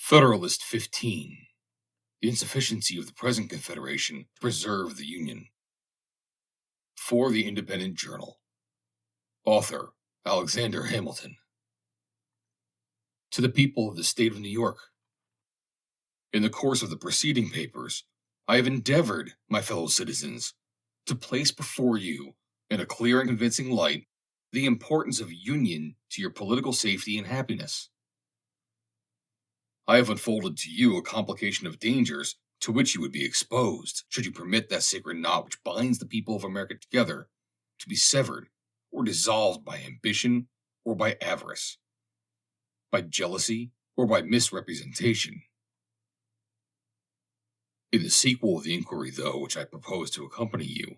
Federalist 15. The Insufficiency of the present Confederation to preserve the Union. For the Independent Journal. Author, Alexander Hamilton. To the people of the State of New York. In the course of the preceding papers, I have endeavored, my fellow citizens, to place before you, in a clear and convincing light, the importance of union to your political safety and happiness. I have unfolded to you a complication of dangers to which you would be exposed, should you permit that sacred knot which binds the people of America together to be severed or dissolved by ambition or by avarice, by jealousy or by misrepresentation. In the sequel of the inquiry, though, which I propose to accompany you,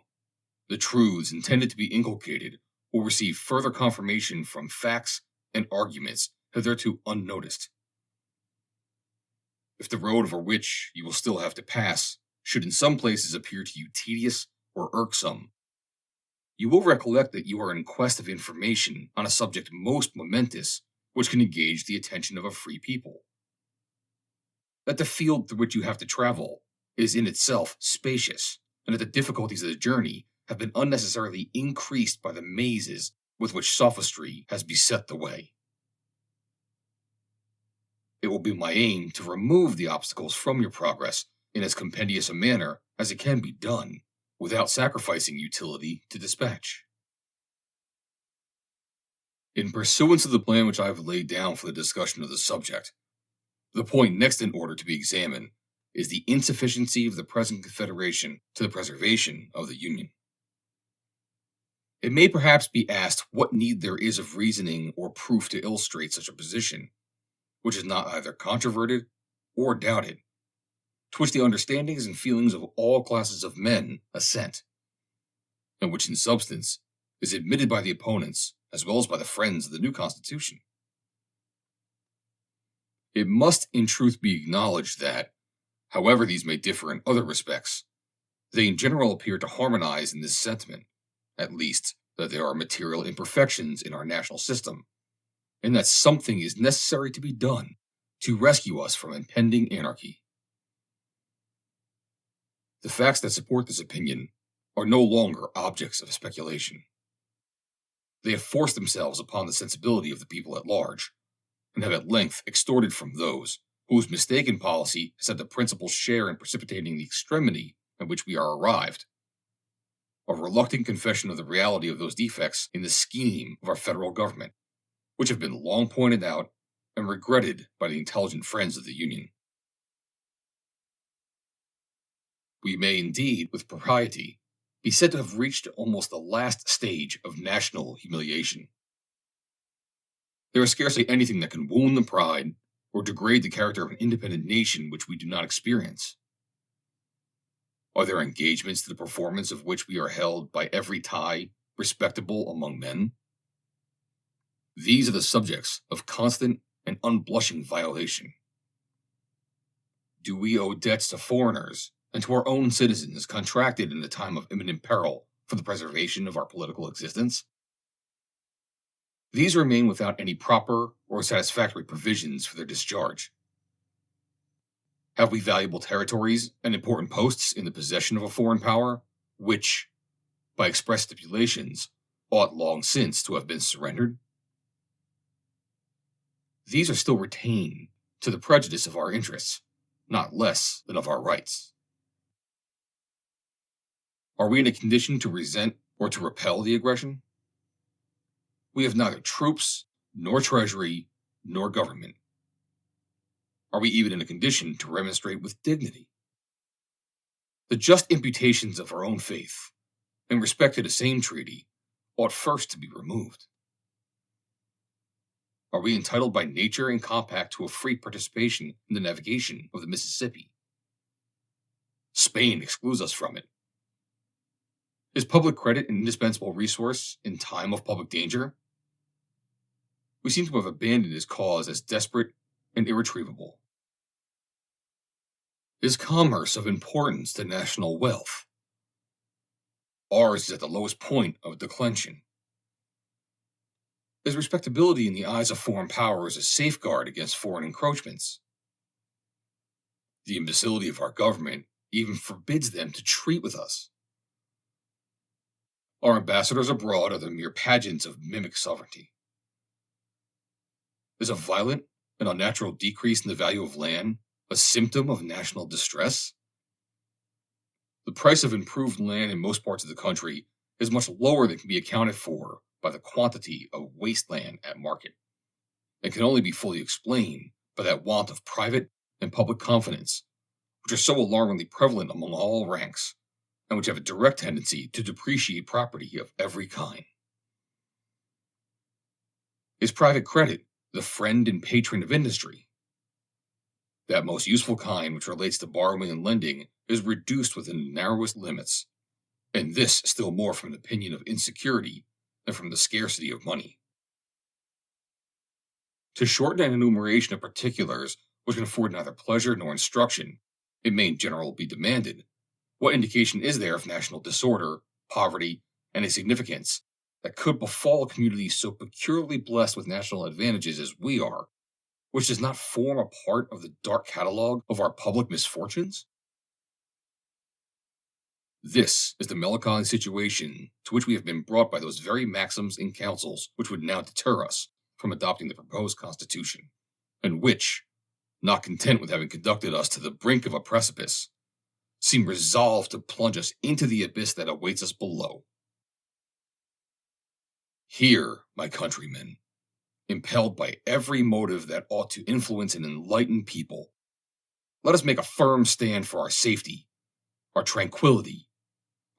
the truths intended to be inculcated will receive further confirmation from facts and arguments hitherto unnoticed. If the road over which you will still have to pass should in some places appear to you tedious or irksome, you will recollect that you are in quest of information on a subject most momentous which can engage the attention of a free people. That the field through which you have to travel is in itself spacious, and that the difficulties of the journey have been unnecessarily increased by the mazes with which sophistry has beset the way. It will be my aim to remove the obstacles from your progress in as compendious a manner as it can be done, without sacrificing utility to dispatch. In pursuance of the plan which I have laid down for the discussion of the subject, the point next in order to be examined is the insufficiency of the present Confederation to the preservation of the Union. It may perhaps be asked what need there is of reasoning or proof to illustrate such a position, which is not either controverted or doubted, to which the understandings and feelings of all classes of men assent, and which in substance is admitted by the opponents as well as by the friends of the new Constitution. It must in truth be acknowledged that, however these may differ in other respects, they in general appear to harmonize in this sentiment, at least that there are material imperfections in our national system, and that something is necessary to be done to rescue us from impending anarchy. The facts that support this opinion are no longer objects of speculation. They have forced themselves upon the sensibility of the people at large, and have at length extorted from those whose mistaken policy has had the principal share in precipitating the extremity at which we are arrived, a reluctant confession of the reality of those defects in the scheme of our federal government, which have been long pointed out and regretted by the intelligent friends of the Union. We may indeed, with propriety, be said to have reached almost the last stage of national humiliation. There is scarcely anything that can wound the pride or degrade the character of an independent nation which we do not experience. Are there engagements to the performance of which we are held by every tie respectable among men? These are the subjects of constant and unblushing violation. Do we owe debts to foreigners and to our own citizens contracted in a time of imminent peril for the preservation of our political existence? These remain without any proper or satisfactory provisions for their discharge. Have we valuable territories and important posts in the possession of a foreign power, which, by express stipulations, ought long since to have been surrendered? These are still retained to the prejudice of our interests, not less than of our rights. Are we in a condition to resent or to repel the aggression? We have neither troops, nor treasury, nor government. Are we even in a condition to remonstrate with dignity? The just imputations of our own faith, in respect to the same treaty, ought first to be removed. Are we entitled by nature and compact to a free participation in the navigation of the Mississippi? Spain excludes us from it. Is public credit an indispensable resource in time of public danger? We seem to have abandoned his cause as desperate and irretrievable. Is commerce of importance to national wealth? Ours is at the lowest point of declension. Is respectability in the eyes of foreign powers a safeguard against foreign encroachments? The imbecility of our government even forbids them to treat with us. Our ambassadors abroad are the mere pageants of mimic sovereignty. Is a violent and unnatural decrease in the value of land a symptom of national distress? The price of improved land in most parts of the country is much lower than can be accounted for by the quantity of wasteland at market, and can only be fully explained by that want of private and public confidence, which are so alarmingly prevalent among all ranks, and which have a direct tendency to depreciate property of every kind. Is private credit the friend and patron of industry? That most useful kind which relates to borrowing and lending is reduced within the narrowest limits, and this still more from an opinion of insecurity than from the scarcity of money. To shorten an enumeration of particulars which can afford neither pleasure nor instruction, it may in general be demanded, what indication is there of national disorder, poverty, and insignificance that could befall a community so peculiarly blessed with national advantages as we are, which does not form a part of the dark catalogue of our public misfortunes? This is the melancholy situation to which we have been brought by those very maxims and counsels which would now deter us from adopting the proposed Constitution, and which, not content with having conducted us to the brink of a precipice, seem resolved to plunge us into the abyss that awaits us below. Here, my countrymen, impelled by every motive that ought to influence an enlightened people, let us make a firm stand for our safety, our tranquility,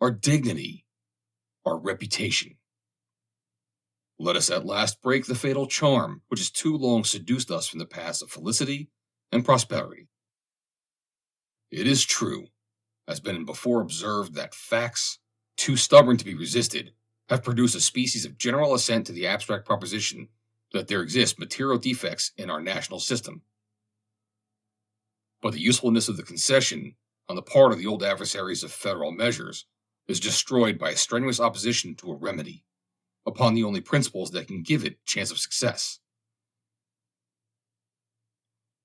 our dignity, our reputation. Let us at last break the fatal charm which has too long seduced us from the paths of felicity and prosperity. It is true, has been before observed, that facts, too stubborn to be resisted, have produced a species of general assent to the abstract proposition that there exist material defects in our national system. But the usefulness of the concession, on the part of the old adversaries of federal measures, is destroyed by a strenuous opposition to a remedy, upon the only principles that can give it chance of success.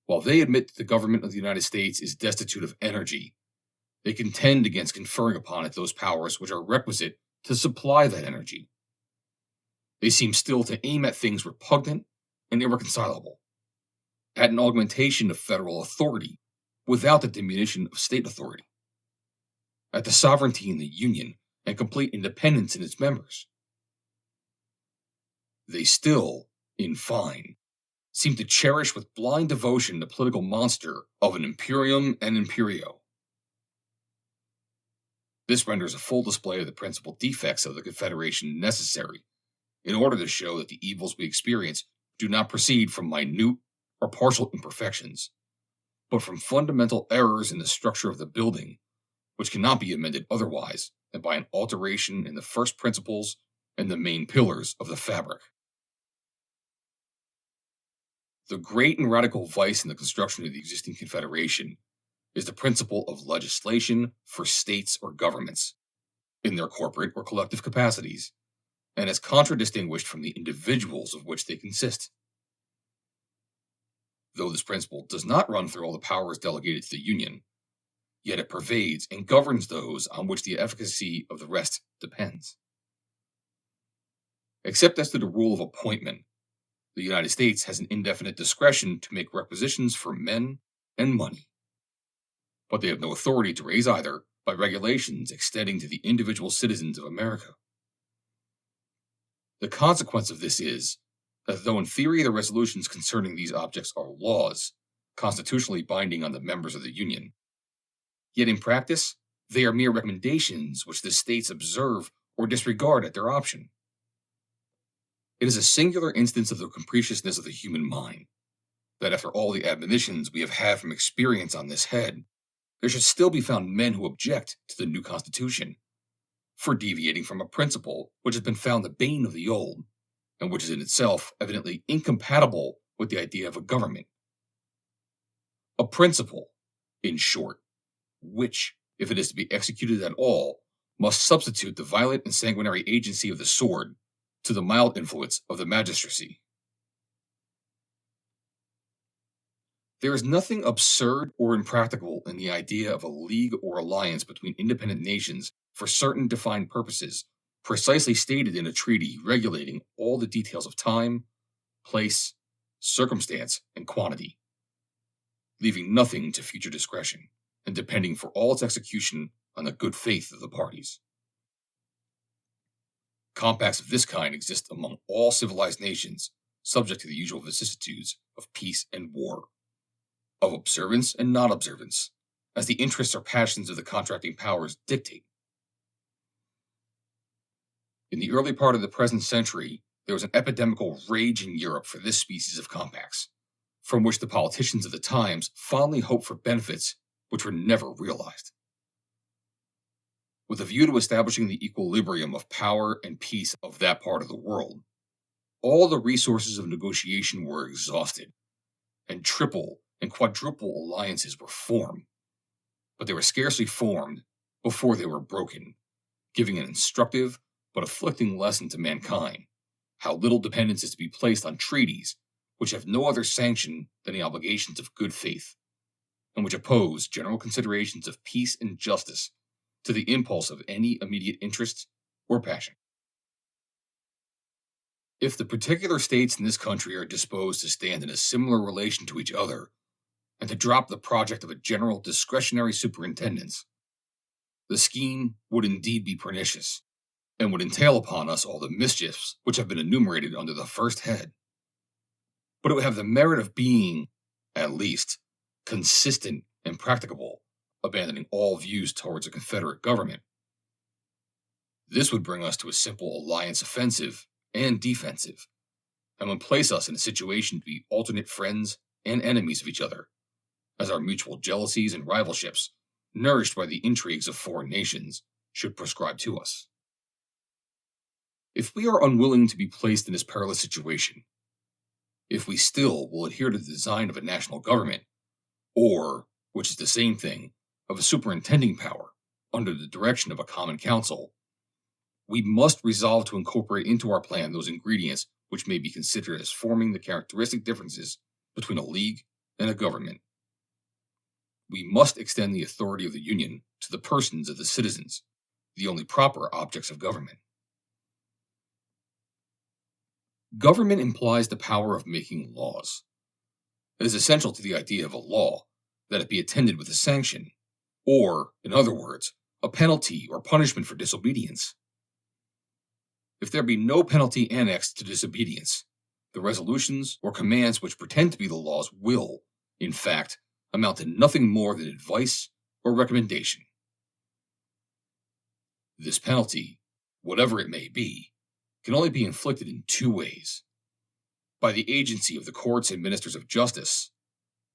While they admit that the government of the United States is destitute of energy, they contend against conferring upon it those powers which are requisite to supply that energy. They seem still to aim at things repugnant and irreconcilable, at an augmentation of federal authority without the diminution of state authority, at the sovereignty in the Union and complete independence in its members. They still, in fine, seem to cherish with blind devotion the political monster of an imperium and imperio. This renders a full display of the principal defects of the Confederation necessary in order to show that the evils we experience do not proceed from minute or partial imperfections, but from fundamental errors in the structure of the building, which cannot be amended otherwise than by an alteration in the first principles and the main pillars of the fabric. The great and radical vice in the construction of the existing Confederation is the principle of legislation for states or governments, in their corporate or collective capacities, and as contradistinguished from the individuals of which they consist. Though this principle does not run through all the powers delegated to the Union, yet it pervades and governs those on which the efficacy of the rest depends. Except as to the rule of appointment, the United States has an indefinite discretion to make requisitions for men and money, but they have no authority to raise either by regulations extending to the individual citizens of America. The consequence of this is that though in theory the resolutions concerning these objects are laws, constitutionally binding on the members of the Union, yet in practice they are mere recommendations which the states observe or disregard at their option. It is a singular instance of the capriciousness of the human mind, that after all the admonitions we have had from experience on this head, there should still be found men who object to the new Constitution, for deviating from a principle which has been found the bane of the old, and which is in itself evidently incompatible with the idea of a government. A principle, in short, which, if it is to be executed at all, must substitute the violent and sanguinary agency of the sword to the mild influence of the magistracy. There is nothing absurd or impractical in the idea of a league or alliance between independent nations for certain defined purposes, precisely stated in a treaty regulating all the details of time, place, circumstance, and quantity, leaving nothing to future discretion, and depending for all its execution on the good faith of the parties. Compacts of this kind exist among all civilized nations, subject to the usual vicissitudes of peace and war, of observance and non-observance, as the interests or passions of the contracting powers dictate. In the early part of the present century, there was an epidemical rage in Europe for this species of compacts, from which the politicians of the times fondly hoped for benefits which were never realized. With a view to establishing the equilibrium of power and peace of that part of the world, all the resources of negotiation were exhausted, and triple and quadruple alliances were formed, but they were scarcely formed before they were broken, giving an instructive but afflicting lesson to mankind, how little dependence is to be placed on treaties which have no other sanction than the obligations of good faith, and which oppose general considerations of peace and justice to the impulse of any immediate interest or passion. If the particular states in this country are disposed to stand in a similar relation to each other, and to drop the project of a general discretionary superintendence, the scheme would indeed be pernicious, and would entail upon us all the mischiefs which have been enumerated under the first head. But it would have the merit of being, at least, consistent and practicable, abandoning all views towards a Confederate government. This would bring us to a simple alliance offensive and defensive, and would place us in a situation to be alternate friends and enemies of each other, as our mutual jealousies and rivalships, nourished by the intrigues of foreign nations, should prescribe to us. If we are unwilling to be placed in this perilous situation, if we still will adhere to the design of a national government, or, which is the same thing, of a superintending power, under the direction of a common council, we must resolve to incorporate into our plan those ingredients which may be considered as forming the characteristic differences between a league and a government. We must extend the authority of the Union to the persons of the citizens, the only proper objects of government. Government implies the power of making laws. It is essential to the idea of a law that it be attended with a sanction, or, in other words, a penalty or punishment for disobedience. If there be no penalty annexed to disobedience, the resolutions or commands which pretend to be the laws will, in fact, amount to nothing more than advice or recommendation. This penalty, whatever it may be, can only be inflicted in two ways: by the agency of the courts and ministers of justice,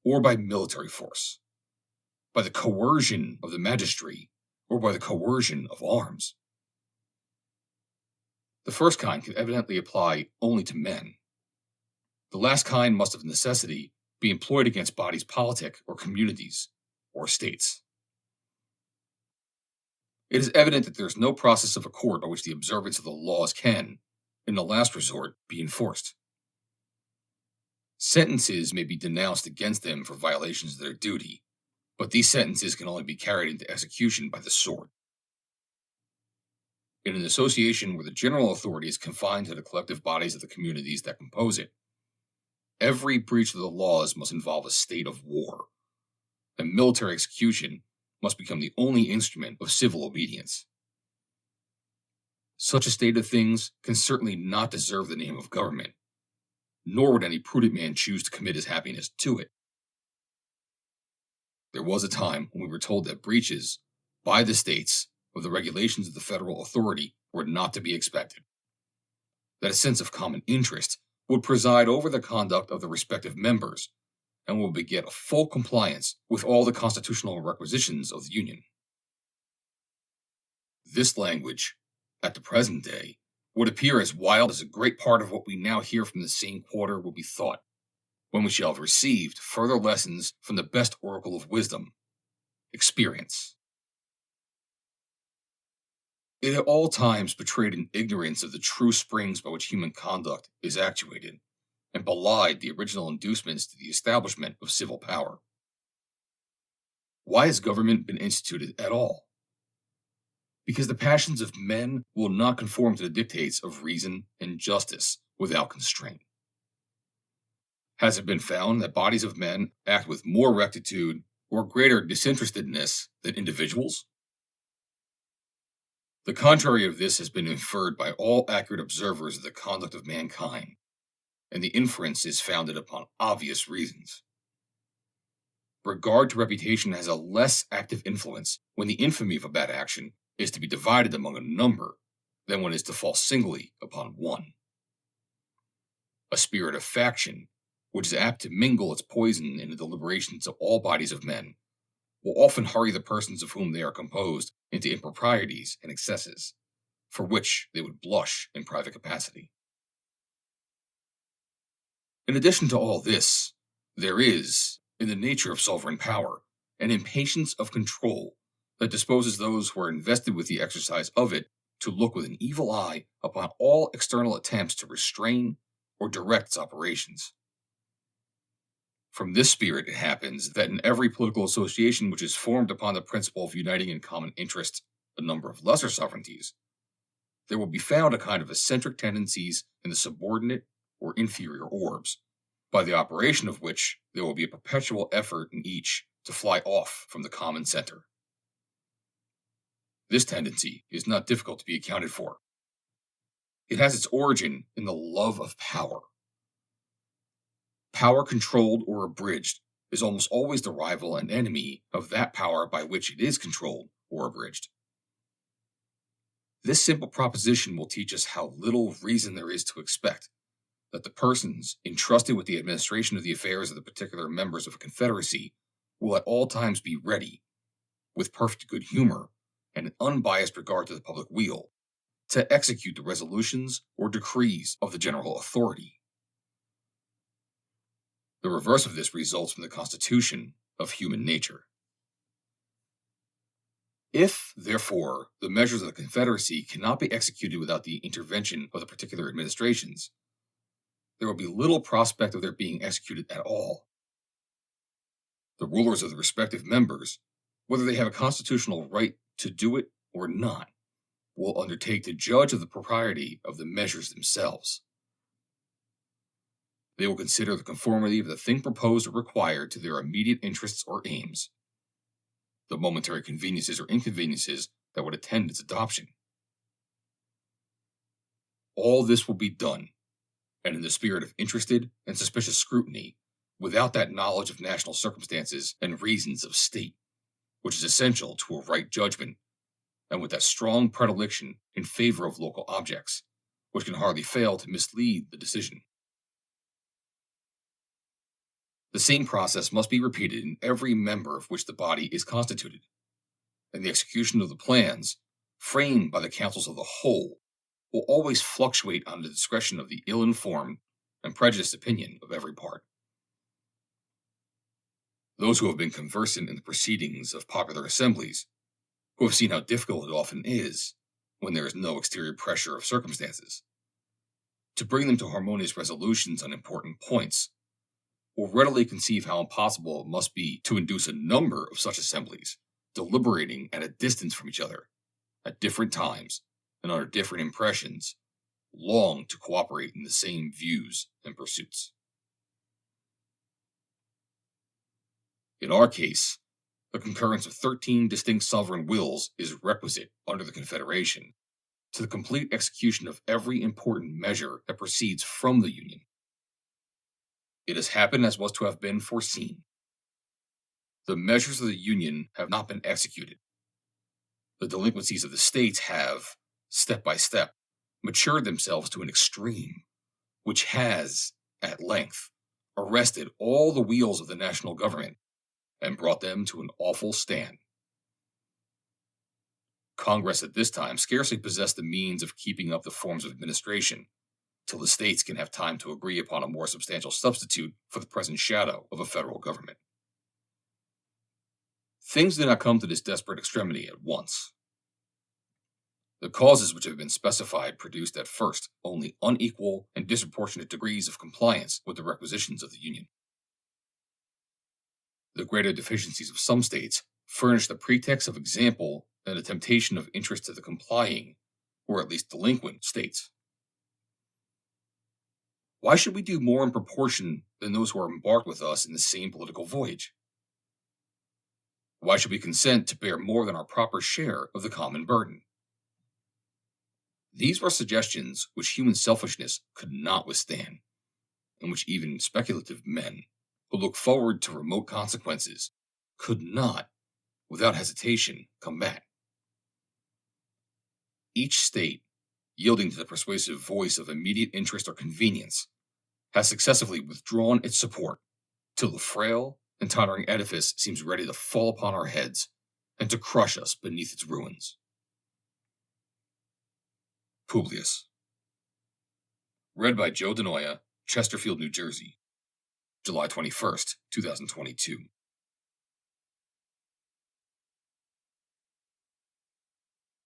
or by military force, by the coercion of the magistracy, or by the coercion of arms. The first kind can evidently apply only to men. The last kind must of necessity be employed against bodies politic or communities, or states. It is evident that there is no process of a court by which the observance of the laws can, in the last resort, be enforced. Sentences may be denounced against them for violations of their duty, but these sentences can only be carried into execution by the sword. In an association where the general authority is confined to the collective bodies of the communities that compose it, every breach of the laws must involve a state of war, and military execution must become the only instrument of civil obedience. Such a state of things can certainly not deserve the name of government, nor would any prudent man choose to commit his happiness to it. There was a time when we were told that breaches, by the states, of the regulations of the federal authority were not to be expected, that a sense of common interest would preside over the conduct of the respective members, and would beget a full compliance with all the constitutional requisitions of the Union. This language, at the present day, would appear as wild as a great part of what we now hear from the same quarter will be thought, when we shall have received further lessons from the best oracle of wisdom, experience. It at all times betrayed an ignorance of the true springs by which human conduct is actuated, and belied the original inducements to the establishment of civil power. Why has government been instituted at all? Because the passions of men will not conform to the dictates of reason and justice without constraint. Has it been found that bodies of men act with more rectitude or greater disinterestedness than individuals? The contrary of this has been inferred by all accurate observers of the conduct of mankind, and the inference is founded upon obvious reasons. Regard to reputation has a less active influence when the infamy of a bad action is to be divided among a number than when it is to fall singly upon one. A spirit of faction, which is apt to mingle its poison in the deliberations of all bodies of men, will often hurry the persons of whom they are composed into improprieties and excesses, for which they would blush in private capacity. In addition to all this, there is, in the nature of sovereign power, an impatience of control that disposes those who are invested with the exercise of it to look with an evil eye upon all external attempts to restrain or direct its operations. From this spirit it happens that in every political association which is formed upon the principle of uniting in common interest a number of lesser sovereignties, there will be found a kind of eccentric tendencies in the subordinate or inferior orbs, by the operation of which there will be a perpetual effort in each to fly off from the common center. This tendency is not difficult to be accounted for. It has its origin in the love of power. Power controlled or abridged is almost always the rival and enemy of that power by which it is controlled or abridged. This simple proposition will teach us how little reason there is to expect that the persons entrusted with the administration of the affairs of the particular members of a confederacy will at all times be ready, with perfect good humor and an unbiased regard to the public weal, to execute the resolutions or decrees of the general authority. The reverse of this results from the constitution of human nature. If, therefore, the measures of the Confederacy cannot be executed without the intervention of the particular administrations, there will be little prospect of their being executed at all. The rulers of the respective members, whether they have a constitutional right to do it or not, will undertake to judge of the propriety of the measures themselves. They will consider the conformity of the thing proposed or required to their immediate interests or aims, the momentary conveniences or inconveniences that would attend its adoption. All this will be done, and in the spirit of interested and suspicious scrutiny, without that knowledge of national circumstances and reasons of state, which is essential to a right judgment, and with that strong predilection in favor of local objects, which can hardly fail to mislead the decision. The same process must be repeated in every member of which the body is constituted, and the execution of the plans, framed by the councils of the whole, will always fluctuate on the discretion of the ill-informed and prejudiced opinion of every part. Those who have been conversant in the proceedings of popular assemblies, who have seen how difficult it often is, when there is no exterior pressure of circumstances, to bring them to harmonious resolutions on important points, will readily conceive how impossible it must be to induce a number of such assemblies, deliberating at a distance from each other, at different times, and under different impressions, long to cooperate in the same views and pursuits. In our case, the concurrence of 13 distinct sovereign wills is requisite under the Confederation to the complete execution of every important measure that proceeds from the Union. It has happened as was to have been foreseen. The measures of the Union have not been executed. The delinquencies of the states have, step by step, matured themselves to an extreme, which has, at length, arrested all the wheels of the national government and brought them to an awful stand. Congress at this time scarcely possessed the means of keeping up the forms of administration, till the states can have time to agree upon a more substantial substitute for the present shadow of a federal government. Things did not come to this desperate extremity at once. The causes which have been specified produced at first only unequal and disproportionate degrees of compliance with the requisitions of the Union. The greater deficiencies of some states furnish the pretext of example and the temptation of interest to the complying, or at least delinquent, states. Why should we do more in proportion than those who are embarked with us in the same political voyage? Why should we consent to bear more than our proper share of the common burden? These were suggestions which human selfishness could not withstand, and which even speculative men, who look forward to remote consequences, could not, without hesitation, combat. Each state, yielding to the persuasive voice of immediate interest or convenience, has successively withdrawn its support, till the frail and tottering edifice seems ready to fall upon our heads and to crush us beneath its ruins. Publius. Read by Joe DeNoia, Chesterfield, New Jersey, July 21st, 2022.